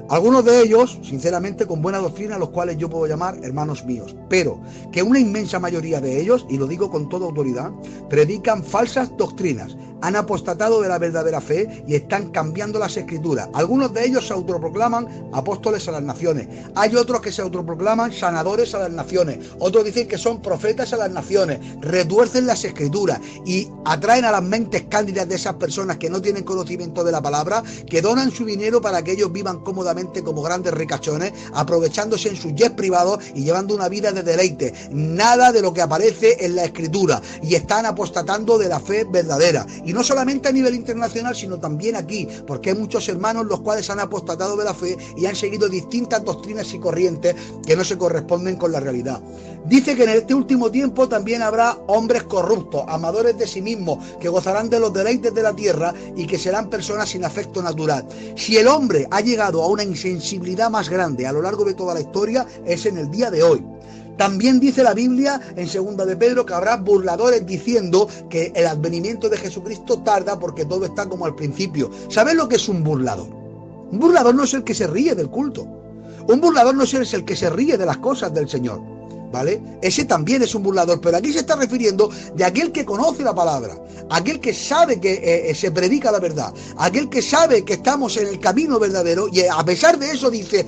Algunos de ellos, sinceramente, con buena doctrina, los cuales yo puedo llamar hermanos míos, pero que una inmensa mayoría de ellos, y lo digo con toda autoridad, predican falsas doctrinas, han apostatado de la verdadera fe y están cambiando las escrituras. Algunos de ellos se autoproclaman apóstoles a las naciones, hay otros que se autoproclaman sanadores a las naciones, otros dicen que son profetas a las naciones, retuercen las escrituras y atraen a las mentes cándidas de esas personas que no tienen conocimiento de la palabra, que donan su dinero para que ellos vivan cómodamente como grandes ricachones, aprovechándose en sus jets privados y llevando una vida de deleite, nada de lo que aparece en la escritura, y están apostatando de la fe verdadera, y no solamente a nivel internacional, sino también aquí, porque hay muchos hermanos los cuales han apostatado de la fe y han seguido distintas doctrinas y corrientes que no se corresponden con la realidad. Dice que en este último tiempo también habrá hombres corruptos, amadores de sí mismos, que gozarán de los deleites de la tierra y que serán personas sin afecto natural. Si el hombre ha llegado a una insensibilidad más grande a lo largo de toda la historia, es en el día de hoy. También dice la Biblia en Segunda de Pedro que habrá burladores diciendo que el advenimiento de Jesucristo tarda porque todo está como al principio. ¿Sabes lo que es un burlador? Un burlador no es el que se ríe del culto. Un burlador no es el que se ríe de las cosas del Señor, ¿vale? Ese también es un burlador, pero aquí se está refiriendo de aquel que conoce la palabra, aquel que sabe que se predica la verdad, aquel que sabe que estamos en el camino verdadero y a pesar de eso dice: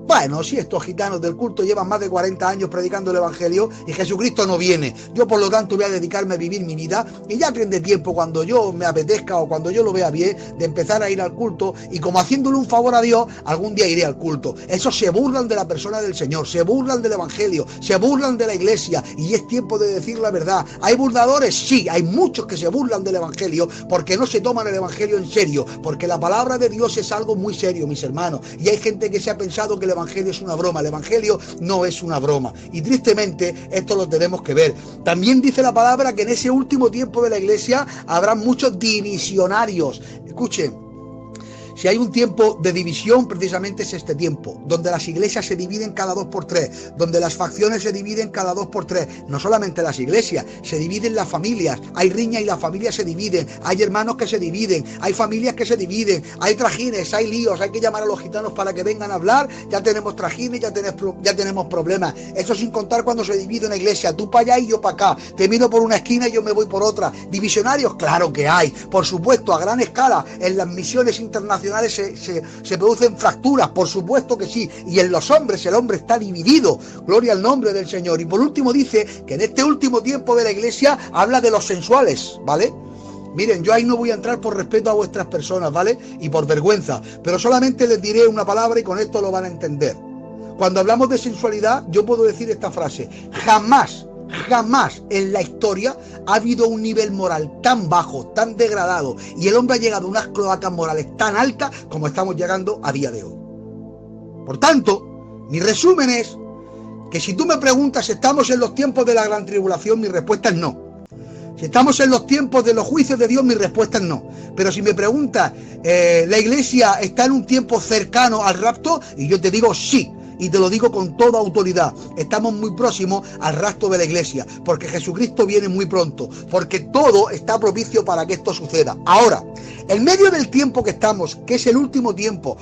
bueno, si estos gitanos del culto llevan más de 40 años predicando el evangelio y Jesucristo no viene, yo por lo tanto voy a dedicarme a vivir mi vida y ya tendré tiempo cuando yo me apetezca o cuando yo lo vea bien de empezar a ir al culto, y como haciéndole un favor a Dios, algún día iré al culto. Esos se burlan de la persona del Señor, se burlan del evangelio, se burlan de la iglesia, y es tiempo de decir la verdad. ¿Hay burladores? Sí, hay muchos que se burlan del evangelio porque no se toman el evangelio en serio, porque la palabra de Dios es algo muy serio, mis hermanos, y hay gente que se ha pensado que el evangelio es una broma. El evangelio no es una broma, y tristemente esto lo tenemos que ver. También dice la palabra que en ese último tiempo de la iglesia habrá muchos divisionarios. Escuchen, si hay un tiempo de división, precisamente es este tiempo, donde las iglesias se dividen cada 2 por 3, donde las facciones se dividen cada 2 por 3. No solamente las iglesias, se dividen las familias, hay riña y las familias se dividen, hay hermanos que se dividen, hay familias que se dividen, hay trajines, hay líos, hay que llamar a los gitanos para que vengan a hablar, ya tenemos trajines, ya tenemos problemas. Eso sin contar cuando se divide una iglesia, tú para allá y yo para acá, te miro por una esquina y yo me voy por otra. Divisionarios, claro que hay, por supuesto, a gran escala, en las misiones internacionales generacionales se producen fracturas, por supuesto que sí, y en los hombres el hombre está dividido, gloria al nombre del Señor. Y por último dice que en este último tiempo de la iglesia habla de los sensuales, ¿vale? Miren, yo ahí no voy a entrar por respeto a vuestras personas, ¿vale? Y por vergüenza, pero solamente les diré una palabra y con esto lo van a entender. Cuando hablamos de sensualidad, yo puedo decir esta frase: jamás en la historia ha habido un nivel moral tan bajo, tan degradado, y el hombre ha llegado a unas cloacas morales tan altas como estamos llegando a día de hoy. Por tanto, mi resumen es que si tú me preguntas si estamos en los tiempos de la gran tribulación, mi respuesta es no. Si estamos en los tiempos de los juicios de Dios, mi respuesta es no. Pero si me preguntas, ¿la iglesia está en un tiempo cercano al rapto? Y yo te digo sí. Y te lo digo con toda autoridad, estamos muy próximos al rapto de la iglesia, porque Jesucristo viene muy pronto, porque todo está propicio para que esto suceda. Ahora, en medio del tiempo que estamos, que es el último tiempo,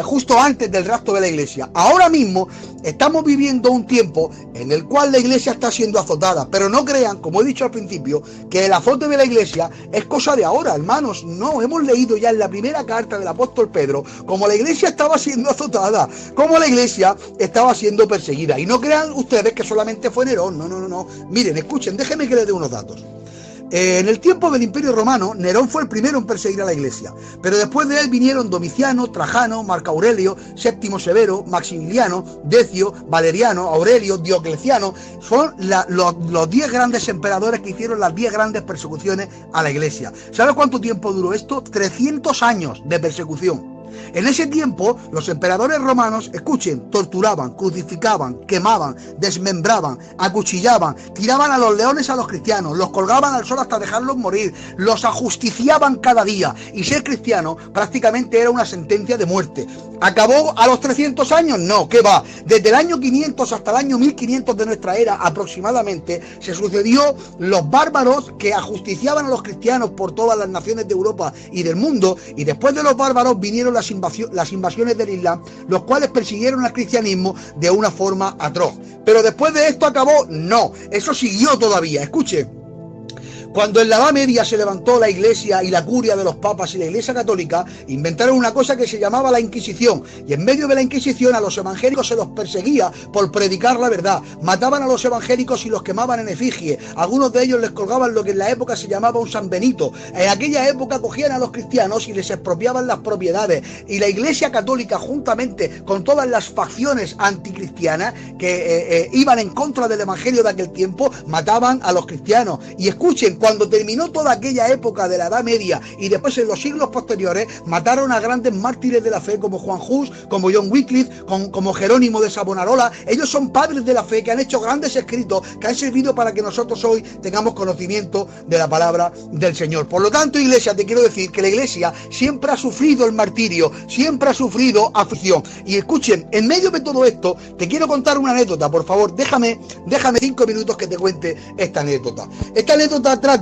justo antes del rapto de la iglesia, ahora mismo estamos viviendo un tiempo en el cual la iglesia está siendo azotada, pero no crean, como he dicho al principio, que el azote de la iglesia es cosa de ahora, hermanos. No, hemos leído ya en la primera carta del apóstol Pedro cómo la iglesia estaba siendo azotada, cómo la iglesia estaba siendo perseguida. Y no crean ustedes que solamente fue Nerón, no. Miren, escuchen, déjenme que les dé unos datos. En el tiempo del Imperio Romano, Nerón fue el primero en perseguir a la iglesia, pero después de él vinieron Domiciano, Trajano, Marco Aurelio, Séptimo Severo, Maximiliano, Decio, Valeriano, Aurelio, Diocleciano. Son los 10 grandes emperadores que hicieron las 10 grandes persecuciones a la iglesia. ¿Sabes cuánto tiempo duró esto? 300 años de persecución. En ese tiempo, los emperadores romanos, escuchen, torturaban, crucificaban, quemaban, desmembraban, acuchillaban, tiraban a los leones a los cristianos, los colgaban al sol hasta dejarlos morir, los ajusticiaban cada día, y ser cristiano prácticamente era una sentencia de muerte. ¿Acabó a los 300 años? No, ¿qué va? Desde el año 500 hasta el año 1500 de nuestra era aproximadamente, se sucedió los bárbaros que ajusticiaban a los cristianos por todas las naciones de Europa y del mundo, y después de los bárbaros vinieron las invasiones del Islam, los cuales persiguieron al cristianismo de una forma atroz. Pero después de esto acabó, no, eso siguió todavía. Escuche, cuando en la Edad Media se levantó la iglesia y la curia de los papas y la iglesia católica, inventaron una cosa que se llamaba la Inquisición, y en medio de la Inquisición a los evangélicos se los perseguía por predicar la verdad. Mataban a los evangélicos y los quemaban en efigie. Algunos de ellos les colgaban lo que en la época se llamaba un San Benito. En aquella época cogían a los cristianos y les expropiaban las propiedades, y la iglesia católica, juntamente con todas las facciones anticristianas que iban en contra del evangelio de aquel tiempo, mataban a los cristianos. Y escuchen, cuando terminó toda aquella época de la Edad Media y después en los siglos posteriores, mataron a grandes mártires de la fe como Juan Hus, como John Wycliffe, como Jerónimo de Savonarola. Ellos son padres de la fe que han hecho grandes escritos que han servido para que nosotros hoy tengamos conocimiento de la palabra del Señor. Por lo tanto, iglesia, te quiero decir que la iglesia siempre ha sufrido el martirio, siempre ha sufrido aflicción. Y escuchen, en medio de todo esto, te quiero contar una anécdota. Por favor, déjame 5 minutos que te cuente esta anécdota. Esta anécdota trata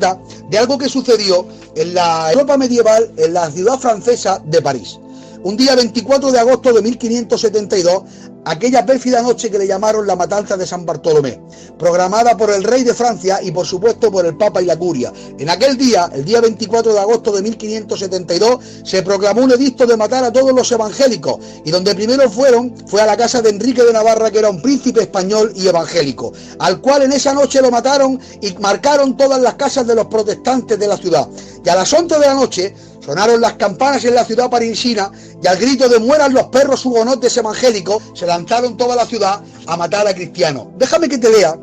de algo que sucedió en la Europa medieval, en la ciudad francesa de París. Un día 24 de agosto de 1572, aquella pérfida noche que le llamaron la matanza de San Bartolomé, programada por el rey de Francia y por supuesto por el Papa y la Curia. En aquel día, el día 24 de agosto de 1572, se proclamó un edicto de matar a todos los evangélicos, y donde primero fue a la casa de Enrique de Navarra, que era un príncipe español y evangélico, al cual en esa noche lo mataron y marcaron todas las casas de los protestantes de la ciudad. Y a las 11 de la noche sonaron las campanas en la ciudad parisina, y al grito de "mueran los perros hugonotes evangélicos", se lanzaron toda la ciudad a matar a cristianos. Déjame que te lea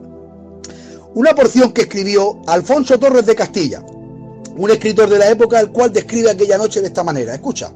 una porción que escribió Alfonso Torres de Castilla, un escritor de la época, el cual describe aquella noche de esta manera. Escucha.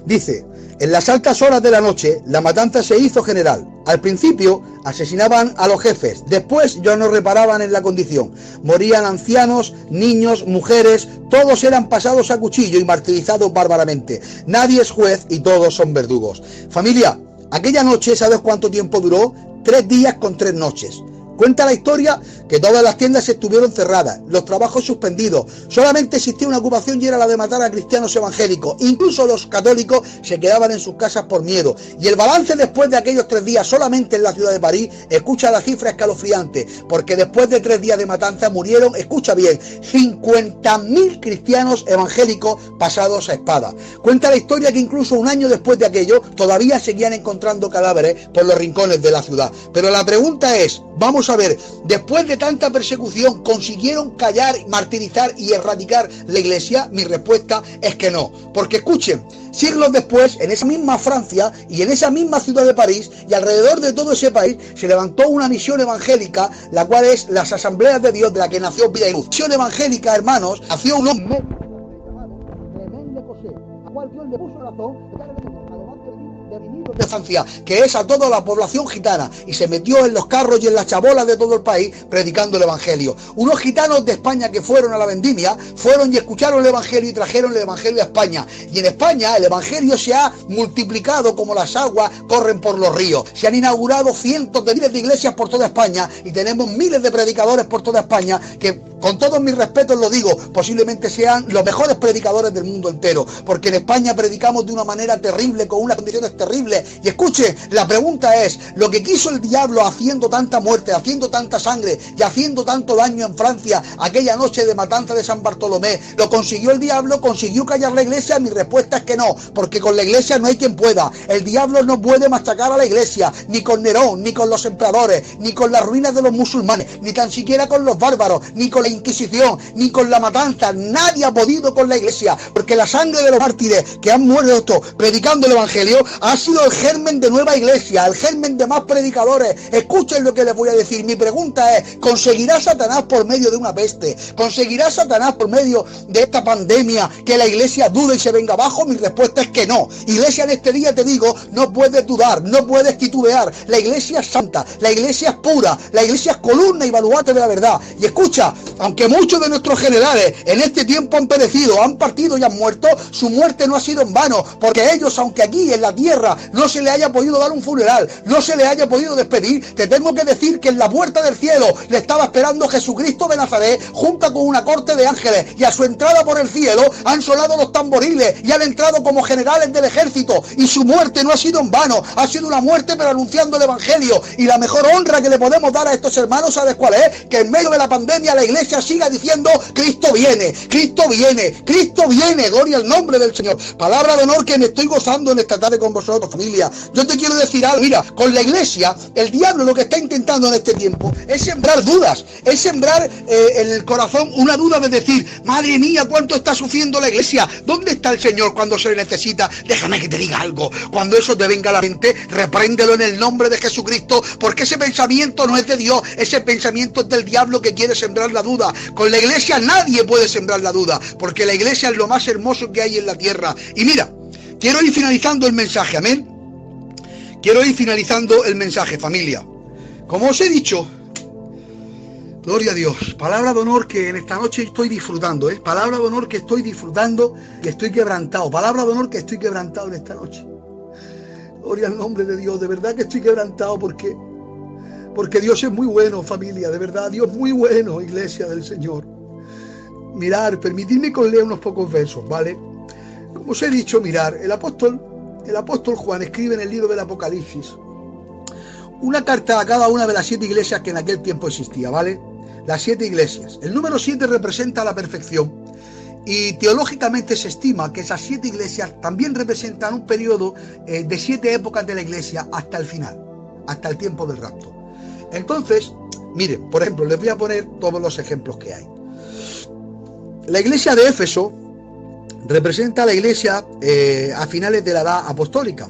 Dice: en las altas horas de la noche, la matanza se hizo general. Al principio asesinaban a los jefes, después ya no reparaban en la condición. Morían ancianos, niños, mujeres, todos eran pasados a cuchillo y martirizados bárbaramente. Nadie es juez y todos son verdugos. Familia, aquella noche, ¿sabes cuánto tiempo duró? 3 días con 3 noches. Cuenta la historia que todas las tiendas estuvieron cerradas, los trabajos suspendidos, solamente existía una ocupación y era la de matar a cristianos evangélicos. Incluso los católicos se quedaban en sus casas por miedo. Y el balance después de aquellos 3 días solamente en la ciudad de París, escucha la cifra escalofriante, porque después de 3 días de matanza murieron, escucha bien, 50.000 cristianos evangélicos pasados a espada. Cuenta la historia que incluso un año después de aquello todavía seguían encontrando cadáveres por los rincones de la ciudad. Pero la pregunta es, vamos a ver, después de tanta persecución, ¿consiguieron callar, martirizar y erradicar la iglesia? Mi respuesta es que no, porque escuchen, siglos después, en esa misma Francia y en esa misma ciudad de París y alrededor de todo ese país, se levantó una misión evangélica, la cual es las Asambleas de Dios, de la que nació Vida y Luz. Misión evangélica, hermanos, nació un hombre a cual Dios le puso razón de Francia, que es a toda la población gitana, y se metió en los carros y en las chabolas de todo el país predicando el evangelio. Unos gitanos de España que fueron a la vendimia, fueron y escucharon el evangelio y trajeron el evangelio a España, y en España el evangelio se ha multiplicado como las aguas corren por los ríos. Se han inaugurado cientos de miles de iglesias por toda España y tenemos miles de predicadores por toda España que, con todos mis respetos lo digo, posiblemente sean los mejores predicadores del mundo entero, porque en España predicamos de una manera terrible, con unas condiciones terribles. Y escuche, la pregunta es, lo que quiso el diablo haciendo tanta muerte, haciendo tanta sangre y haciendo tanto daño en Francia aquella noche de matanza de San Bartolomé, ¿lo consiguió el diablo? ¿Consiguió callar la iglesia? Mi respuesta es que no, porque con la iglesia no hay quien pueda. El diablo no puede machacar a la iglesia, ni con Nerón, ni con los emperadores, ni con las ruinas de los musulmanes, ni tan siquiera con los bárbaros, ni con la Inquisición, ni con la matanza. Nadie ha podido con la iglesia, porque la sangre de los mártires que han muerto predicando el evangelio ha sido el germen de nueva iglesia, el germen de más predicadores. Escuchen lo que les voy a decir. Mi pregunta es, ¿conseguirá Satanás por medio de una peste? ¿Conseguirá Satanás por medio de esta pandemia que la iglesia dude y se venga abajo? Mi respuesta es que no. Iglesia, en este día te digo, no puedes dudar, no puedes titubear. La iglesia es santa, la iglesia es pura, la iglesia es columna y baluarte de la verdad. Y escucha, aunque muchos de nuestros generales en este tiempo han perecido, han partido y han muerto, su muerte no ha sido en vano, porque ellos, aunque aquí en la tierra no se le haya podido dar un funeral, no se le haya podido despedir, te tengo que decir que en la puerta del cielo le estaba esperando Jesucristo de Nazaret, junto con una corte de ángeles, y a su entrada por el cielo han sonado los tamboriles y han entrado como generales del ejército, y su muerte no ha sido en vano, ha sido una muerte pero anunciando el evangelio. Y la mejor honra que le podemos dar a estos hermanos, ¿sabes cuál es? Que en medio de la pandemia la iglesia siga diciendo, Cristo viene, Cristo viene, Cristo viene, gloria al nombre del Señor. Palabra de honor que me estoy gozando en esta tarde con vosotros, familia. Yo te quiero decir algo, mira, con la iglesia, el diablo lo que está intentando en este tiempo es sembrar dudas, es sembrar en el corazón una duda de decir, madre mía, cuánto está sufriendo la iglesia, ¿dónde está el Señor cuando se le necesita? Déjame que te diga algo, cuando eso te venga a la mente, repréndelo en el nombre de Jesucristo, porque ese pensamiento no es de Dios, ese pensamiento es del diablo que quiere sembrar la duda. Con la iglesia nadie puede sembrar la duda, porque la iglesia es lo más hermoso que hay en la tierra. Y mira, quiero ir finalizando el mensaje, amén. Quiero ir finalizando el mensaje, familia. Como os he dicho, gloria a Dios, palabra de honor que en esta noche estoy disfrutando, palabra de honor que estoy disfrutando y estoy quebrantado, palabra de honor que estoy quebrantado en esta noche. Gloria al nombre de Dios, de verdad que estoy quebrantado porque Dios es muy bueno, familia, de verdad, Dios es muy bueno, iglesia del Señor. Mirar, permitidme que os lea unos pocos versos, ¿vale? Como os he dicho, mirar, el apóstol Juan escribe en el libro del Apocalipsis una carta a cada una de las 7 iglesias que en aquel tiempo existía, ¿vale? Las 7 iglesias. El número 7 representa la perfección y teológicamente se estima que esas 7 iglesias también representan un periodo de 7 épocas de la iglesia hasta el final, hasta el tiempo del rapto. Entonces, miren, por ejemplo, les voy a poner todos los ejemplos que hay. La iglesia de Éfeso representa a la iglesia a finales de la edad apostólica.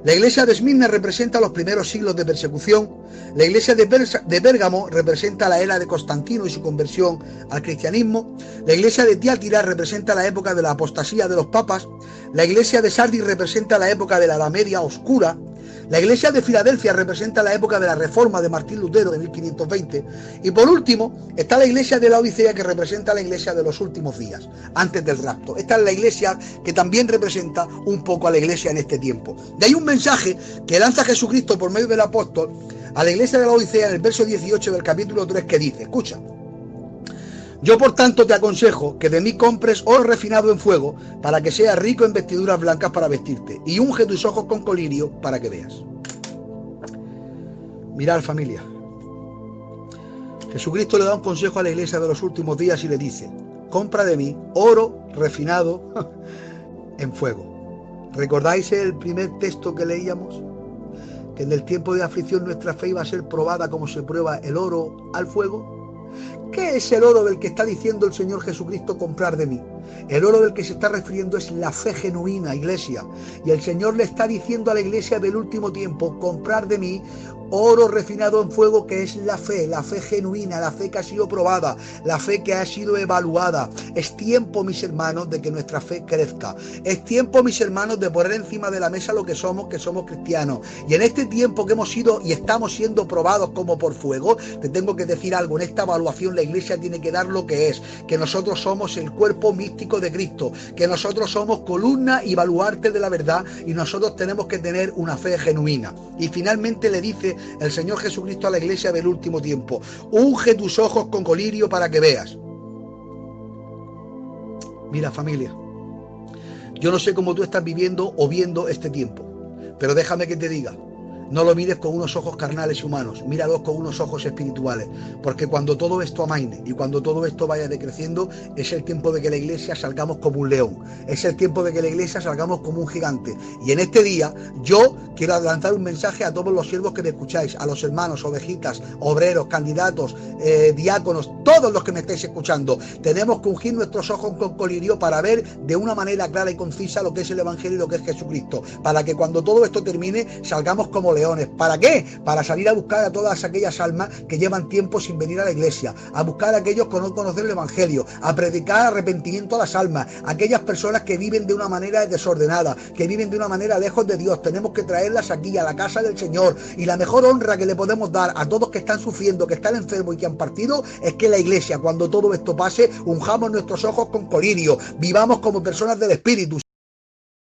La iglesia de Esmirna representa los primeros siglos de persecución. La iglesia de Pérgamo representa la era de Constantino y su conversión al cristianismo. La iglesia de Tiátira representa la época de la apostasía de los papas. La iglesia de Sardis representa la época de la Edad Media oscura. La iglesia de Filadelfia representa la época de la Reforma de Martín Lutero de 1520. Y por último está la iglesia de la Odisea, que representa la iglesia de los últimos días, antes del rapto. Esta es la iglesia que también representa un poco a la iglesia en este tiempo. De ahí un mensaje que lanza Jesucristo por medio del apóstol a la iglesia de la Odisea en el verso 18 del capítulo 3 que dice, escucha, yo por tanto te aconsejo que de mí compres oro refinado en fuego para que seas rico en vestiduras blancas para vestirte y unge tus ojos con colirio para que veas. Mirad, familia, Jesucristo le da un consejo a la iglesia de los últimos días y le dice, compra de mí oro refinado en fuego. ¿Recordáis el primer texto que leíamos? Que en el tiempo de aflicción nuestra fe iba a ser probada como se prueba el oro al fuego. ¿Qué es el oro del que está diciendo el Señor Jesucristo comprar de mí? El oro del que se está refiriendo es la fe genuina, iglesia. Y el Señor le está diciendo a la iglesia del último tiempo, comprar de mí oro refinado en fuego, que es la fe genuina, la fe que ha sido probada, la fe que ha sido evaluada. Es tiempo, mis hermanos, de que nuestra fe crezca. Es tiempo, mis hermanos, de poner encima de la mesa lo que somos cristianos. Y en este tiempo que hemos sido y estamos siendo probados como por fuego, te tengo que decir algo, en esta evaluación la iglesia tiene que dar lo que es, que nosotros somos el cuerpo místico de Cristo, que nosotros somos columna y baluarte de la verdad, y nosotros tenemos que tener una fe genuina. Y finalmente le dice el Señor Jesucristo a la iglesia del último tiempo, unge tus ojos con colirio para que veas. Mira, familia, yo no sé cómo tú estás viviendo o viendo este tiempo, pero déjame que te diga, no lo mires con unos ojos carnales y humanos, míralos con unos ojos espirituales, porque cuando todo esto amaine y cuando todo esto vaya decreciendo, es el tiempo de que la iglesia salgamos como un león, es el tiempo de que la iglesia salgamos como un gigante. Y en este día yo quiero lanzar un mensaje a todos los siervos que me escucháis, a los hermanos, ovejitas, obreros, candidatos, diáconos, todos los que me estáis escuchando. Tenemos que ungir nuestros ojos con colirio para ver de una manera clara y concisa lo que es el Evangelio y lo que es Jesucristo, para que cuando todo esto termine salgamos como leones. ¿Para qué? Para salir a buscar a todas aquellas almas que llevan tiempo sin venir a la iglesia, a buscar a aquellos que no conocen el Evangelio, a predicar arrepentimiento a las almas, a aquellas personas que viven de una manera desordenada, que viven de una manera lejos de Dios. Tenemos que traerlas aquí a la casa del Señor, y la mejor honra que le podemos dar a todos que están sufriendo, que están enfermos y que han partido, es que la iglesia, cuando todo esto pase, unjamos nuestros ojos con colirio, vivamos como personas del Espíritu.